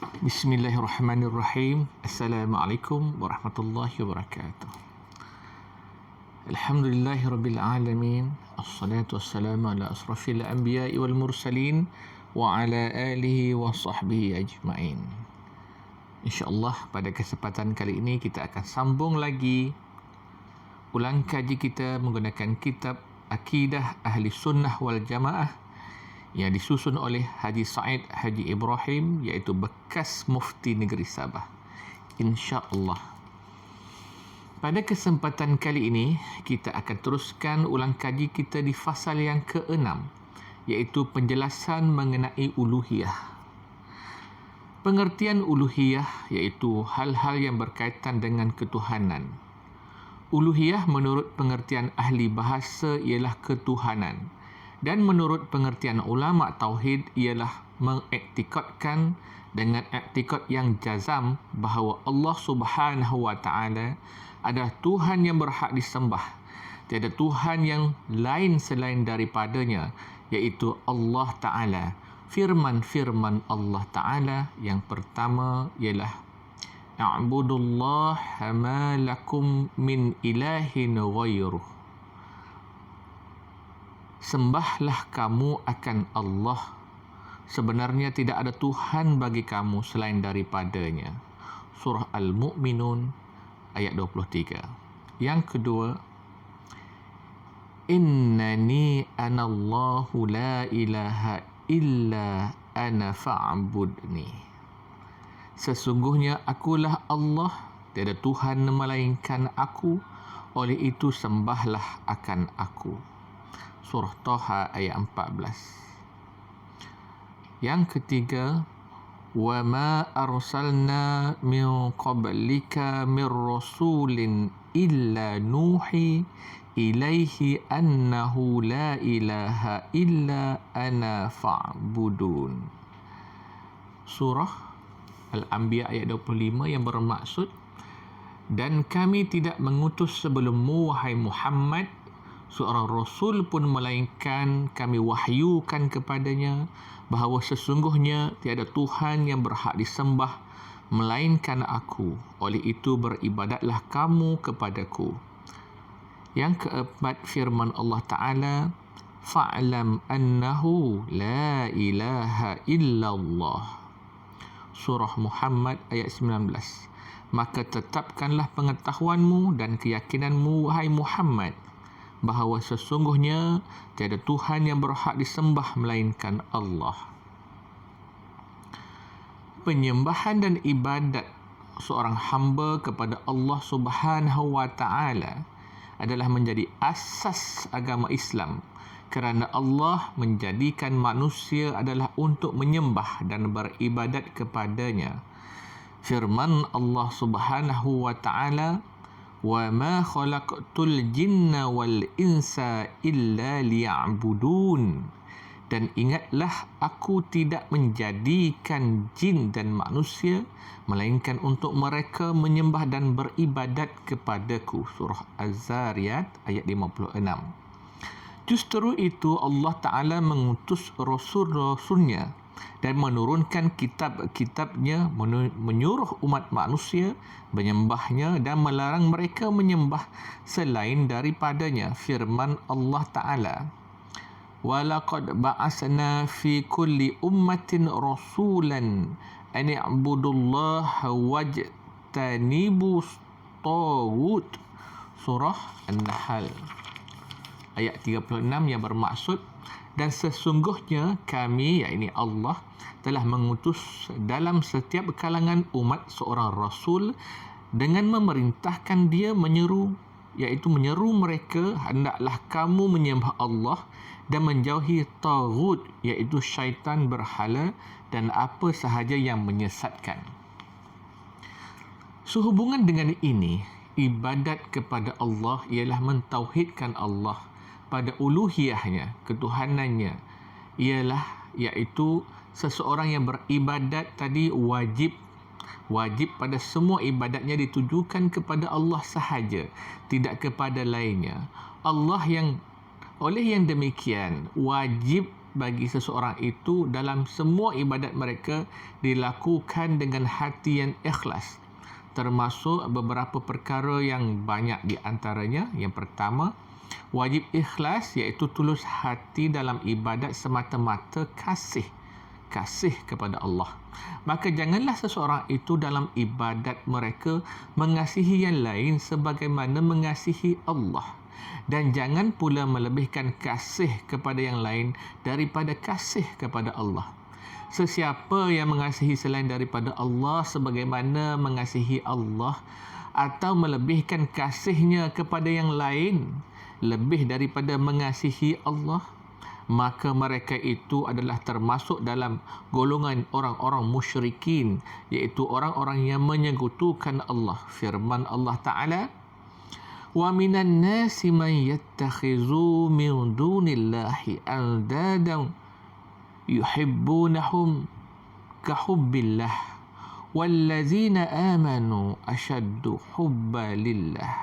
Bismillahirrahmanirrahim. Assalamualaikum warahmatullahi wabarakatuh. Alhamdulillahirabbil alamin. Assalatu wassalamu ala asrafil anbiya'i wal mursalin wa ala alihi wa sahbihi ajma'in. InsyaAllah pada kesempatan kali ini kita akan sambung lagi ulang kaji kita menggunakan kitab Akidah Ahli Sunnah wal Jamaah yang disusun oleh Haji Said Haji Ibrahim, iaitu bekas Mufti Negeri Sabah. InsyaAllah. Pada kesempatan kali ini, kita akan teruskan ulang kaji kita di fasal yang ke-6, iaitu penjelasan mengenai uluhiyah. Pengertian uluhiyah iaitu hal-hal yang berkaitan dengan ketuhanan. Uluhiyah menurut pengertian ahli bahasa ialah ketuhanan. Dan menurut pengertian ulama tauhid ialah mengiktikadkan dengan iktikad yang jazam bahawa Allah Subhanahu wa taala adalah Tuhan yang berhak disembah. Tiada Tuhan yang lain selain daripadanya, iaitu Allah Taala. Firman-firman Allah Taala yang pertama ialah A'budullaha ma lakum min ilahin ghairuh. Sembahlah kamu akan Allah. Sebenarnya tidak ada Tuhan bagi kamu selain daripadanya. Surah Al-Mu'minun ayat 23. Yang kedua, Innani anallahu la ilaha illa ana fa'budni. Sesungguhnya akulah Allah, tiada Tuhan melainkan aku, oleh itu sembahlah akan aku. Surah Taha ayat 14. Yang ketiga, wa ma arsalna min qablika min rasulin illa nuhi ilaihi annahu la ilaha illa ana fa'budun. Surah Al-Anbiya ayat 25 yang bermaksud, dan kami tidak mengutus sebelummu wahai Muhammad seorang Rasul pun melainkan kami wahyukan kepadanya bahawa sesungguhnya tiada Tuhan yang berhak disembah melainkan aku. Oleh itu beribadatlah kamu kepadaku. Yang keempat, firman Allah Ta'ala, fa'lam annahu la ilaha illallah. Surah Muhammad ayat 19. Maka tetapkanlah pengetahuanmu dan keyakinanmu wahai Muhammad bahawa sesungguhnya tiada Tuhan yang berhak disembah melainkan Allah. Penyembahan dan ibadat seorang hamba kepada Allah Subhanahu wa taala adalah menjadi asas agama Islam, kerana Allah menjadikan manusia adalah untuk menyembah dan beribadat kepadanya. Firman Allah Subhanahu wa taala, wa ma khalaqtul jinna wal insa illa liya'budun. Dan ingatlah, aku tidak menjadikan jin dan manusia melainkan untuk mereka menyembah dan beribadat kepadaku. Surah Az-Zariyat ayat 56. Justru itu Allah Ta'ala mengutus Rasul-Rasulnya dan menurunkan kitab-kitabnya, menyuruh umat manusia menyembahnya dan melarang mereka menyembah selain daripadanya. Firman Allah Ta'ala, وَلَقَدْ بَعَثْنَا فِي كُلِّ أُمَّةٍ رَسُولًا أَنِ اعْبُدُوا اللَّهَ وَاجْتَنِبُوا الطَّاغُوتَ. Surah An-Nahl ayat 36 yang bermaksud, dan sesungguhnya kami, yakni Allah, telah mengutus dalam setiap kalangan umat seorang Rasul dengan memerintahkan dia menyeru mereka, hendaklah kamu menyembah Allah dan menjauhi taghut, iaitu syaitan berhala dan apa sahaja yang menyesatkan. Sehubungan dengan ini, ibadat kepada Allah ialah mentauhidkan Allah pada uluhiyahnya, ketuhanannya, iaitu seseorang yang beribadat tadi wajib pada semua ibadatnya ditujukan kepada Allah sahaja, tidak kepada lainnya. Oleh yang demikian, wajib bagi seseorang itu dalam semua ibadat mereka dilakukan dengan hati yang ikhlas. Termasuk beberapa perkara yang banyak di antaranya. Yang pertama, wajib ikhlas iaitu tulus hati dalam ibadat semata-mata kasih kepada Allah. Maka janganlah seseorang itu dalam ibadat mereka mengasihi yang lain sebagaimana mengasihi Allah. Dan jangan pula melebihkan kasih kepada yang lain daripada kasih kepada Allah. Sesiapa yang mengasihi selain daripada Allah sebagaimana mengasihi Allah atau melebihkan kasihnya kepada yang lain lebih daripada mengasihi Allah, maka mereka itu adalah termasuk dalam golongan orang-orang musyrikin, iaitu orang-orang yang menyekutukan Allah. Firman Allah Ta'ala, وَمِنَ النَّاسِ مَنْ يَتَّخِذُ مِنْ دُونِ اللَّهِ أَنْدَادًا يُحِبُّونَهُمْ كَحُبِّ اللَّهِ وَالَّذِينَ آمَنُوا أَشَدُّ حُبًّا لِلَّهِ.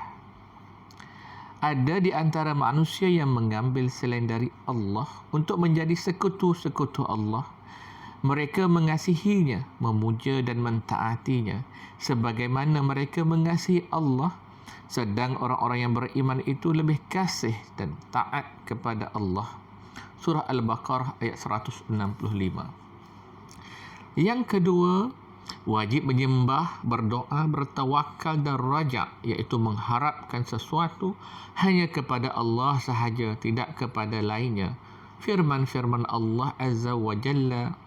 Ada di antara manusia yang mengambil selain dari Allah untuk menjadi sekutu-sekutu Allah. Mereka mengasihinya, memuja dan mentaatinya sebagaimana mereka mengasihi Allah. Sedang orang-orang yang beriman itu lebih kasih dan taat kepada Allah. Surah Al-Baqarah ayat 165. Yang kedua, wajib menyembah, berdoa, bertawakal dan raja, iaitu mengharapkan sesuatu hanya kepada Allah sahaja, tidak kepada lainnya. Firman-firman Allah Azza wa Jalla,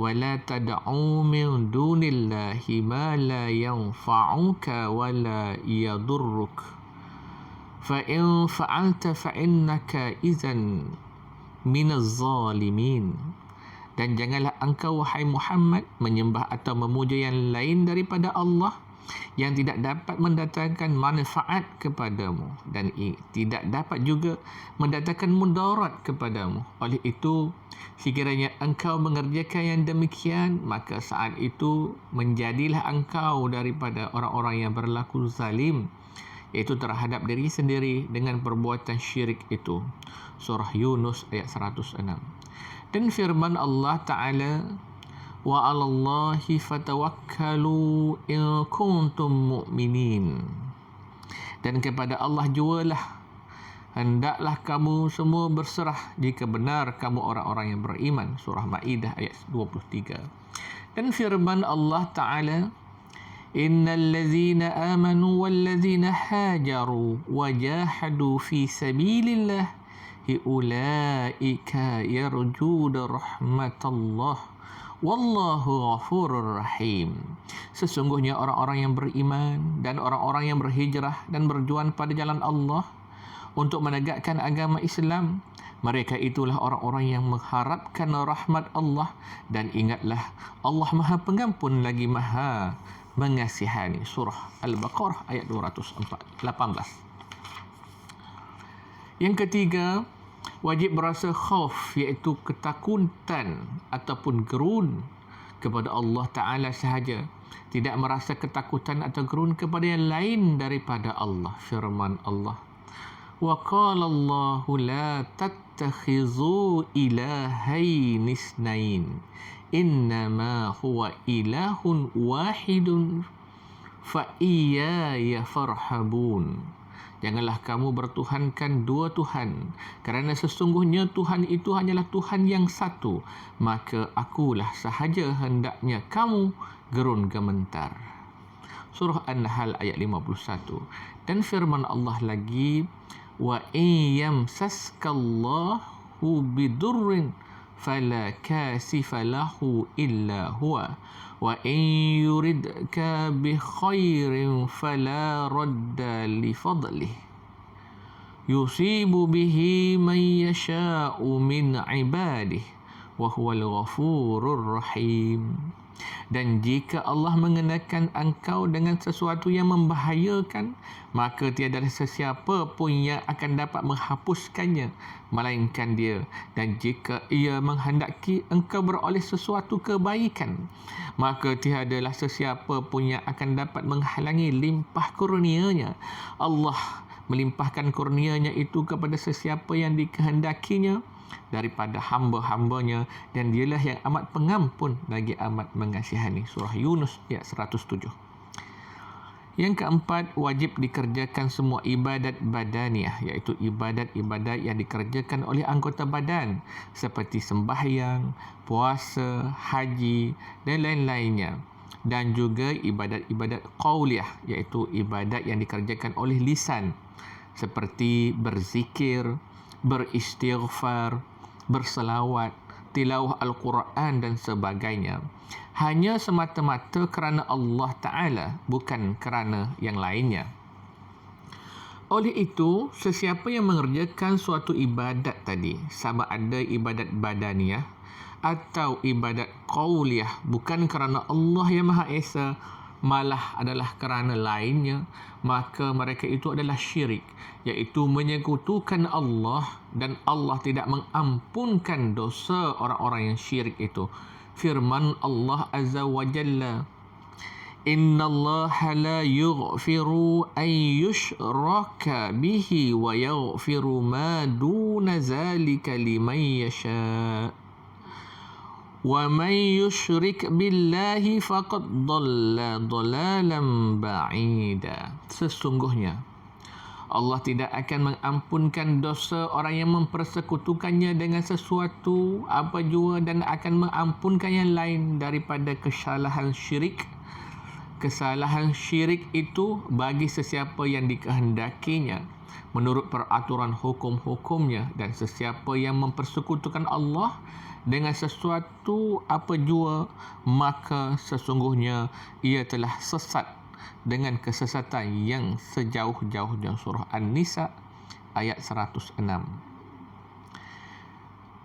وَلَا تَدْعُوا مِنْ دُونِ اللَّهِ مَا لَا يَنْفَعُكَ وَلَا يَضُرُّكَ فَإِنْ فَعَلْتَ فَإِنَّكَ إِذًا مِنَ الظَّالِمِينَ. Dan janganlah engkau, wahai Muhammad, menyembah atau memuja yang lain daripada Allah yang tidak dapat mendatangkan manfaat kepadamu dan tidak dapat juga mendatangkan mudarat kepadamu. Oleh itu, sekiranya engkau mengerjakan yang demikian, maka saat itu menjadilah engkau daripada orang-orang yang berlaku zalim, iaitu terhadap diri sendiri dengan perbuatan syirik itu. Surah Yunus ayat 106. Dan firman Allah Ta'ala, وَعَلَى اللَّهِ فَتَوَكَّلُوا إِن كُنْتُمْ مُؤْمِنِينَ. Dan kepada Allah jualah, hendaklah kamu semua berserah jika benar kamu orang-orang yang beriman. Surah Maidah ayat 23. Dan firman Allah Ta'ala, إِنَّ الَّذِينَ آمَنُوا وَالَّذِينَ هَاجَرُوا وَجَاهَدُوا فِي سَبِيلِ اللَّهِ أُولَئِكَ يَرْجُونَ رَحْمَةَ اللَّهِ Wallahu ghafurur rahim. Sesungguhnya orang-orang yang beriman dan orang-orang yang berhijrah dan berjuang pada jalan Allah untuk menegakkan agama Islam, mereka itulah orang-orang yang mengharapkan rahmat Allah. Dan ingatlah, Allah Maha Pengampun lagi Maha Mengasihani. Surah Al-Baqarah ayat 218. Yang ketiga, wajib berasa khauf, iaitu ketakutan ataupun gerun kepada Allah Ta'ala sahaja. Tidak merasa ketakutan atau gerun kepada yang lain daripada Allah. Firman Allah, وَقَالَ اللَّهُ لَا تَتَّخِذُوا إِلَهَيْنِ اثْنَيْنِ إِنَّمَا هُوَ إِلَهٌ وَاحِدٌ فَإِيَّايَ فَارْهَبُونَ. Janganlah kamu bertuhankan dua Tuhan, kerana sesungguhnya Tuhan itu hanyalah Tuhan yang satu, maka akulah sahaja hendaknya kamu gerun gementar. Surah An-Nahl ayat 51. Dan firman Allah lagi, wa in yamsaskallahu bidurrin fala kasifa lahu illa huwa wa in yuridka bi khairin fala radda li fadlihi yusibu bihi man yasha'u min ibadihi wa huwal ghafurur rahim. Dan jika Allah mengenakan engkau dengan sesuatu yang membahayakan, maka tiada sesiapa pun yang akan dapat menghapuskannya melainkan Dia. Dan jika Ia menghendaki engkau beroleh sesuatu kebaikan, maka tiadalah sesiapa pun yang akan dapat menghalangi limpah kurnia-Nya. Allah melimpahkan kurnia-Nya itu kepada sesiapa yang dikehendakinya, daripada hamba-hambanya, dan dialah yang amat pengampun lagi amat mengasihani. Surah Yunus ayat 107. Yang keempat, wajib dikerjakan semua ibadat badaniah, iaitu ibadat-ibadat yang dikerjakan oleh anggota badan seperti sembahyang, puasa, haji dan lain-lainnya. Dan juga ibadat-ibadat qauliyah, iaitu ibadat yang dikerjakan oleh lisan seperti berzikir, beristighfar, berselawat, tilawah Al-Quran dan sebagainya. Hanya semata-mata kerana Allah Ta'ala, bukan kerana yang lainnya. Oleh itu, sesiapa yang mengerjakan suatu ibadat tadi, sama ada ibadat badaniah atau ibadat qauliyah, bukan kerana Allah yang Maha Esa, malah adalah kerana lainnya, maka mereka itu adalah syirik, iaitu menyekutukan Allah, dan Allah tidak mengampunkan dosa orang-orang yang syirik itu. Firman Allah Azza wa Jalla, Inna Allah la yughfiru an yushraka bihi wa yaghfiru ma duna zalika liman yasha. Wa man yushrik billahi faqad dhalla dhalalan ba'ida. Sesungguhnya Allah tidak akan mengampunkan dosa orang yang mempersekutukannya dengan sesuatu apa jua, dan akan mengampunkan yang lain daripada kesalahan syirik. Kesalahan syirik itu bagi sesiapa yang dikehendakinya menurut peraturan hukum-hukumnya, dan sesiapa yang mempersekutukan Allah dengan sesuatu apa jua, maka sesungguhnya ia telah sesat dengan kesesatan yang sejauh-jauhnya. Surah An-Nisa ayat 106.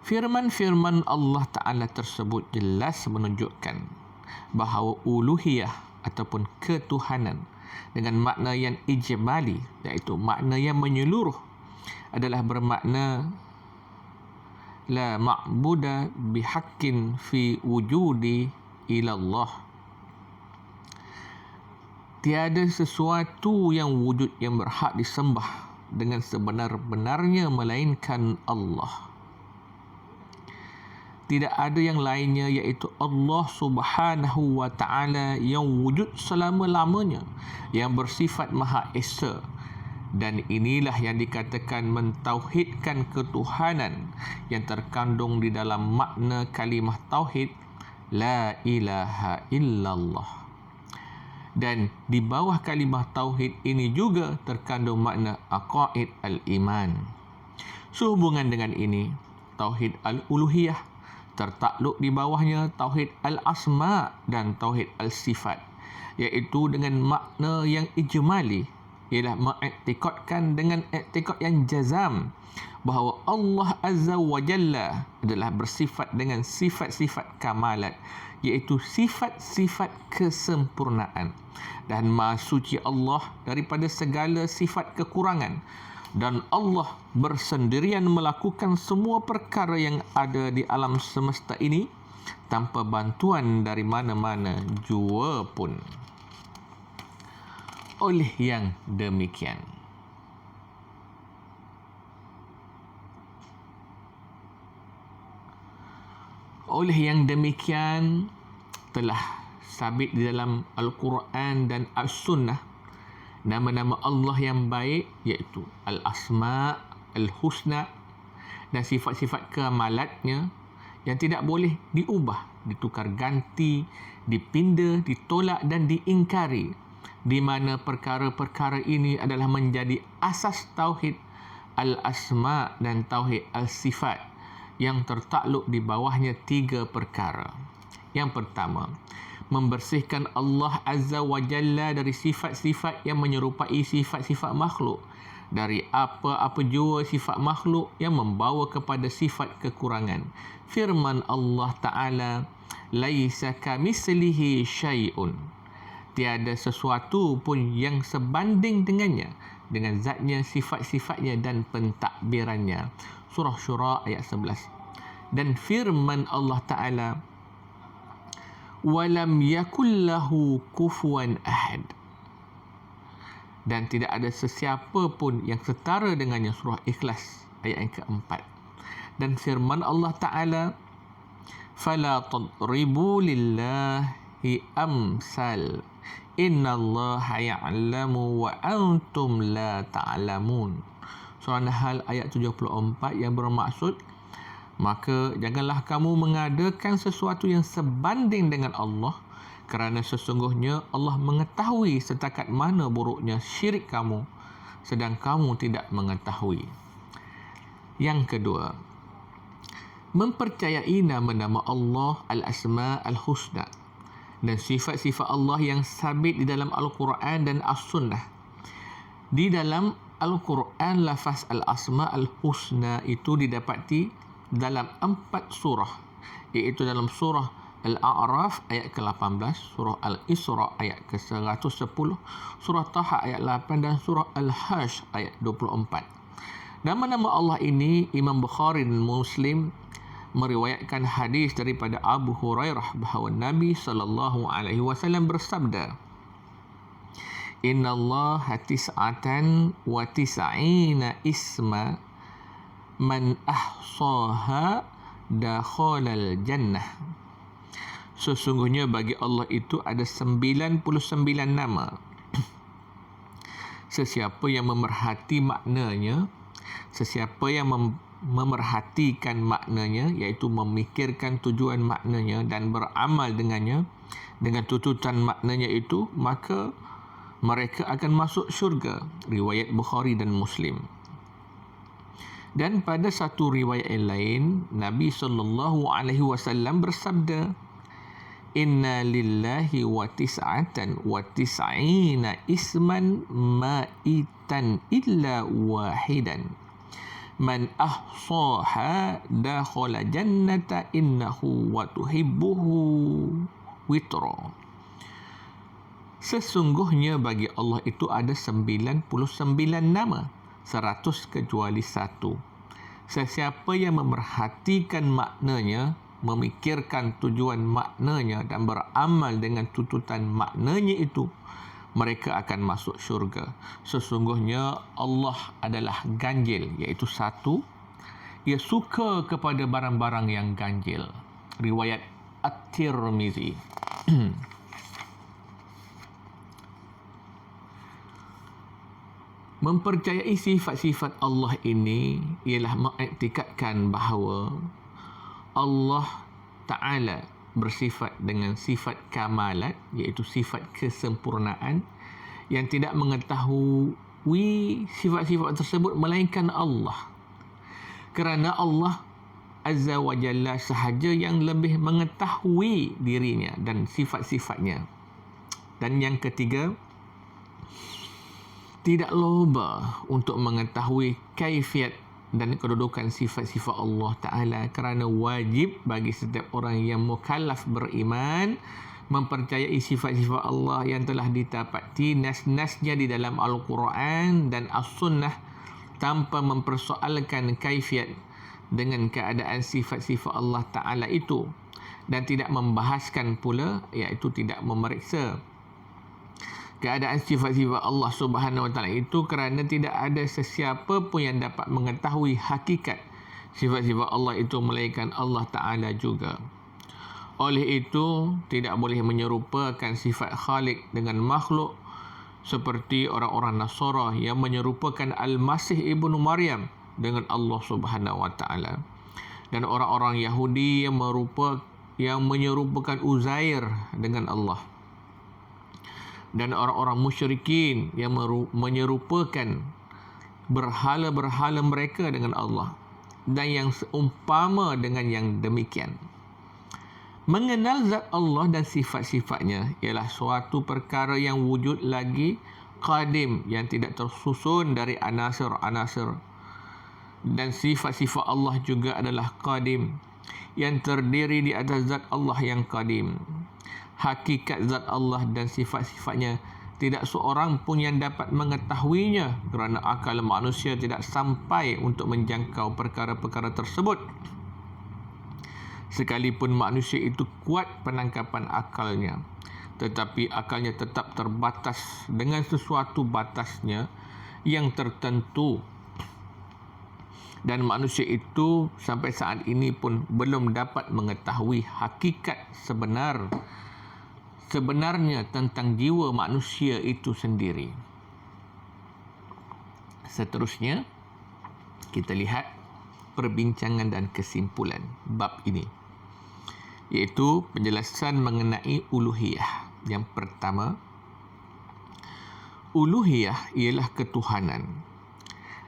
Firman-firman Allah Ta'ala tersebut jelas menunjukkan bahawa uluhiyah ataupun ketuhanan dengan makna yang ijmali, iaitu makna yang menyeluruh, adalah bermakna la ma'buda bihaqqin fi wujudi ilallah. Tiada sesuatu yang wujud yang berhak disembah dengan sebenar-benarnya melainkan Allah. Tidak ada yang lainnya, iaitu Allah Subhanahu wa Ta'ala yang wujud selama-lamanya, yang bersifat Maha Esa. Dan inilah yang dikatakan mentauhidkan ketuhanan yang terkandung di dalam makna kalimah tauhid la ilaha illallah. Dan di bawah kalimah tauhid ini juga terkandung makna aqaid al-iman. Sehubungan dengan ini, tauhid al-uluhiyah tertakluk di bawahnya tauhid al-asma dan tauhid al-sifat, iaitu dengan makna yang ijmali, ialah mengiktikadkan dengan iktikad yang jazam bahawa Allah Azza wa Jalla adalah bersifat dengan sifat-sifat kamalat, iaitu sifat-sifat kesempurnaan, dan Maha Suci Allah daripada segala sifat kekurangan, dan Allah bersendirian melakukan semua perkara yang ada di alam semesta ini tanpa bantuan dari mana-mana jua pun. Oleh yang demikian, telah sabit di dalam Al-Quran dan As-Sunnah nama-nama Allah yang baik, iaitu Al-Asma, Al-Husna, dan sifat-sifat kemalatnya yang tidak boleh diubah, ditukar ganti, dipinda, ditolak dan diingkari, di mana perkara-perkara ini adalah menjadi asas tauhid Al-Asma dan tauhid Al-Sifat yang tertakluk di bawahnya 3 perkara. Yang pertama, membersihkan Allah Azza wa Jalla dari sifat-sifat yang menyerupai sifat-sifat makhluk, dari apa-apa jua sifat makhluk yang membawa kepada sifat kekurangan. Firman Allah Ta'ala, laisa kamislihi syai'un, tiada sesuatu pun yang sebanding dengannya, dengan zatnya, sifat-sifatnya dan pentadbirannya. Surah Syura ayat 11. Dan firman Allah Ta'ala, walam yakul lahu kufuwan ahad, dan tidak ada sesiapa pun yang setara dengannya. Surah Ikhlas ayat yang keempat. Dan firman Allah Ta'ala, فَلَا تَضْرِبُوا لِلَّهِ أَمْثَالَ Inna Allah ya'lamu wa antum la ta'lamun. Surah Nahl ayat 74 yang bermaksud, maka janganlah kamu mengadakan sesuatu yang sebanding dengan Allah, kerana sesungguhnya Allah mengetahui setakat mana buruknya syirik kamu, sedang kamu tidak mengetahui. Yang kedua, mempercayai nama-nama Allah al-Asma al-Husna dan sifat-sifat Allah yang sabit di dalam Al-Quran dan As-Sunnah. Di dalam Al-Quran, lafaz Al-Asma Al-Husna itu didapati dalam 4 surah, iaitu dalam surah Al-A'raf ayat ke-18, surah Al-Isra ayat ke-110, surah Taha ayat 8 dan surah Al-Hajj ayat 24. Nama-nama Allah ini Imam Bukhari dan Muslim meriwayatkan hadis daripada Abu Hurairah bahawa Nabi SAW bersabda, Inna Allah tis'atan wa tis'ina isma man ahsaha dakhalal jannah. Sesungguhnya bagi Allah itu ada 99 nama. Sesiapa yang memerhati maknanya, sesiapa yang memerhatikan maknanya, iaitu memikirkan tujuan maknanya dan beramal dengannya, dengan tuntutan maknanya itu, maka mereka akan masuk syurga. Riwayat Bukhari dan Muslim. Dan pada satu riwayat yang lain, Nabi SAW bersabda, Inna lillahi wa tis'atan wa tis'ina isman ma'itan illa wahidan. Man ahsaha dakhala jannata innahu wa tuhibbuhu witra. Sesungguhnya bagi Allah itu ada 99 nama, 100 kecuali 1. Sesiapa yang memerhatikan maknanya, memikirkan tujuan maknanya dan beramal dengan tuntutan maknanya itu, mereka akan masuk syurga. Sesungguhnya Allah adalah ganjil, iaitu 1. Ia suka kepada barang-barang yang ganjil. Riwayat At-Tirmizi. Mempercayai sifat-sifat Allah ini ialah mengiktikadkan bahawa Allah Ta'ala bersifat dengan sifat kamalat, iaitu sifat kesempurnaan, yang tidak mengetahui sifat-sifat tersebut melainkan Allah. Kerana Allah Azza wa Jalla sahaja yang lebih mengetahui dirinya dan sifat-sifatnya. Dan yang ketiga, tidak loba untuk mengetahui kaifiat dan kedudukan sifat-sifat Allah Ta'ala, kerana wajib bagi setiap orang yang mukallaf beriman mempercayai sifat-sifat Allah yang telah didapati nas-nasnya di dalam Al-Quran dan As-Sunnah, tanpa mempersoalkan kaifiat dengan keadaan sifat-sifat Allah Ta'ala itu, dan tidak membahaskan pula, iaitu tidak memeriksa keadaan sifat-sifat Allah Subhanahu Wa Taala itu, kerana tidak ada sesiapa pun yang dapat mengetahui hakikat sifat-sifat Allah itu melainkan Allah Ta'ala juga. Oleh itu, tidak boleh menyerupakan sifat Khalik dengan makhluk, seperti orang-orang Nasara yang menyerupakan Al-Masih Ibnu Maryam dengan Allah Subhanahu Wa Taala, dan orang-orang Yahudi yang menyerupakan Uzair dengan Allah, dan orang-orang musyrikin yang menyerupakan berhala-berhala mereka dengan Allah, dan yang seumpama dengan yang demikian. Mengenal zat Allah dan sifat-sifatnya ialah suatu perkara yang wujud lagi qadim, yang tidak tersusun dari anasir-anasir, dan sifat-sifat Allah juga adalah qadim, yang terdiri di atas zat Allah yang qadim. Hakikat zat Allah dan sifat-sifatnya tidak seorang pun yang dapat mengetahuinya, kerana akal manusia tidak sampai untuk menjangkau perkara-perkara tersebut. Sekalipun manusia itu kuat penangkapan akalnya, tetapi akalnya tetap terbatas dengan sesuatu batasnya yang tertentu. Dan manusia itu sampai saat ini pun belum dapat mengetahui hakikat sebenarnya tentang jiwa manusia itu sendiri. Seterusnya, kita lihat perbincangan dan kesimpulan bab ini, iaitu penjelasan mengenai uluhiyah. Yang pertama, uluhiyah ialah ketuhanan,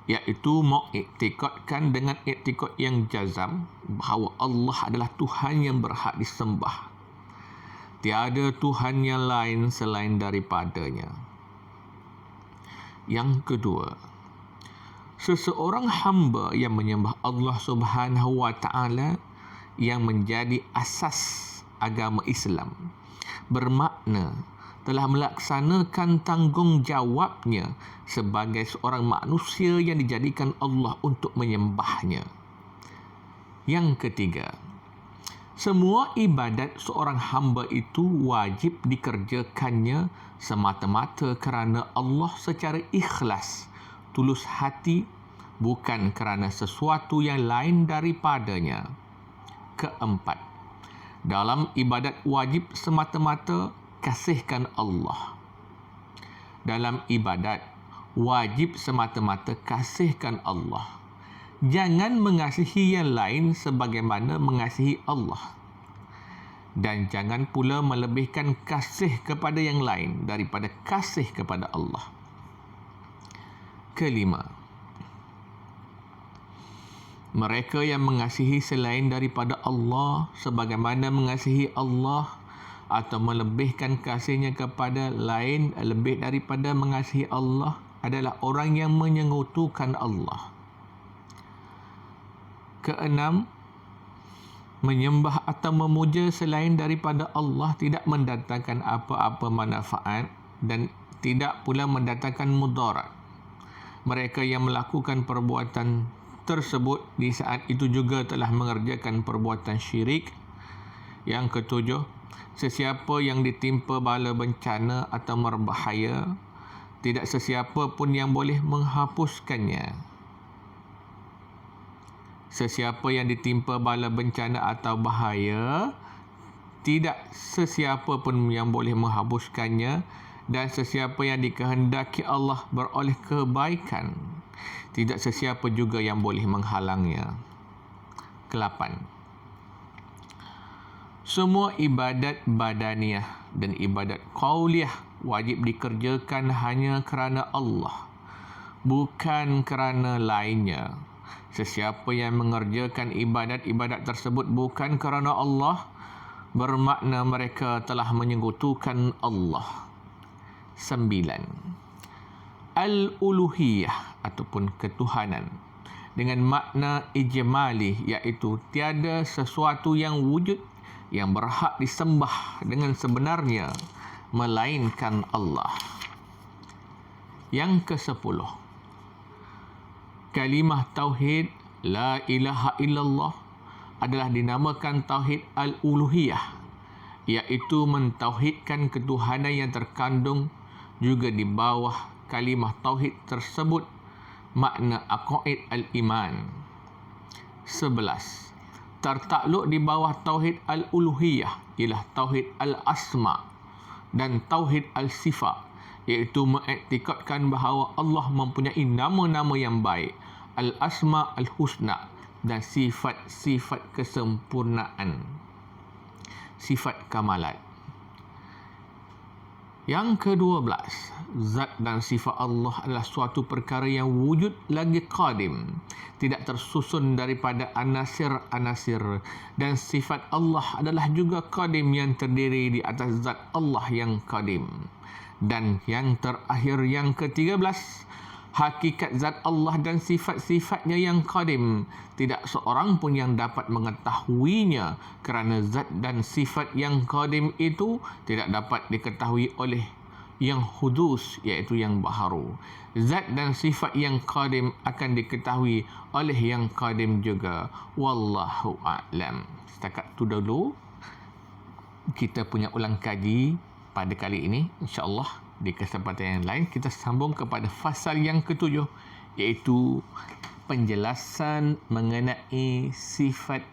iaitu mengiktikadkan dengan iktikad yang jazam bahawa Allah adalah Tuhan yang berhak disembah. Tiada Tuhan yang lain selain daripadanya. Yang kedua, seseorang hamba yang menyembah Allah Subhanahu wa taala yang menjadi asas agama Islam bermakna telah melaksanakan tanggungjawabnya sebagai seorang manusia yang dijadikan Allah untuk menyembahnya. Yang ketiga, semua ibadat seorang hamba itu wajib dikerjakannya semata-mata kerana Allah secara ikhlas, tulus hati, bukan kerana sesuatu yang lain daripadanya. Keempat, dalam ibadat wajib semata-mata kasihkan Allah. Dalam ibadat wajib semata-mata kasihkan Allah. Jangan mengasihi yang lain sebagaimana mengasihi Allah. Dan jangan pula melebihkan kasih kepada yang lain daripada kasih kepada Allah. Kelima, mereka yang mengasihi selain daripada Allah sebagaimana mengasihi Allah atau melebihkan kasihnya kepada lain lebih daripada mengasihi Allah adalah orang yang menyekutukan Allah. Keenam, menyembah atau memuja selain daripada Allah tidak mendatangkan apa-apa manfaat dan tidak pula mendatangkan mudarat. Mereka yang melakukan perbuatan tersebut di saat itu juga telah mengerjakan perbuatan syirik. Yang ketujuh, sesiapa yang ditimpa bala bencana atau berbahaya, tidak sesiapa pun yang boleh menghapuskannya. Sesiapa yang ditimpa bala bencana atau bahaya, tidak sesiapa pun yang boleh menghapuskannya, dan sesiapa yang dikehendaki Allah beroleh kebaikan, tidak sesiapa juga yang boleh menghalangnya. Ke-8, semua ibadat badaniyah dan ibadat qauliyah wajib dikerjakan hanya kerana Allah, bukan kerana lainnya. Sesiapa yang mengerjakan ibadat-ibadat tersebut bukan kerana Allah, bermakna mereka telah menyekutukan Allah. 9. Al-uluhiyah ataupun ketuhanan dengan makna ijmali, iaitu tiada sesuatu yang wujud yang berhak disembah dengan sebenarnya melainkan Allah. Yang ke-10, kalimah tauhid la ilaha illallah adalah dinamakan tauhid al-uluhiyah, iaitu mentauhidkan ketuhanan yang terkandung juga di bawah kalimah tauhid tersebut makna aqaid al-iman. 11. Tertakluk di bawah tauhid al-uluhiyah ialah tauhid al-asma dan tauhid al-sifat, iaitu mengiktikadkan bahawa Allah mempunyai nama-nama yang baik, al-asma al-husna, dan sifat-sifat kesempurnaan, sifat kamalat. Yang ke-12, zat dan sifat Allah adalah suatu perkara yang wujud lagi qadim, tidak tersusun daripada anasir-anasir, dan sifat Allah adalah juga qadim yang terdiri di atas zat Allah yang qadim. Dan yang terakhir, yang ke-13, hakikat zat Allah dan sifat-sifatnya yang qadim, tidak seorang pun yang dapat mengetahuinya kerana zat dan sifat yang qadim itu tidak dapat diketahui oleh yang hudus, iaitu yang baharu. Zat dan sifat yang qadim akan diketahui oleh yang qadim juga. Wallahu a'lam. Setakat itu dulu kita punya ulang kaji pada kali ini. InsyaAllah di kesempatan yang lain kita sambung kepada fasal yang ke-7, iaitu penjelasan mengenai sifat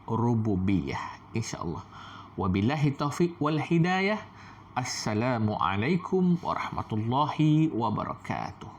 rububiyah, insya-Allah. Wabillahi taufiq wal hidayah. Assalamualaikum warahmatullahi wabarakatuh.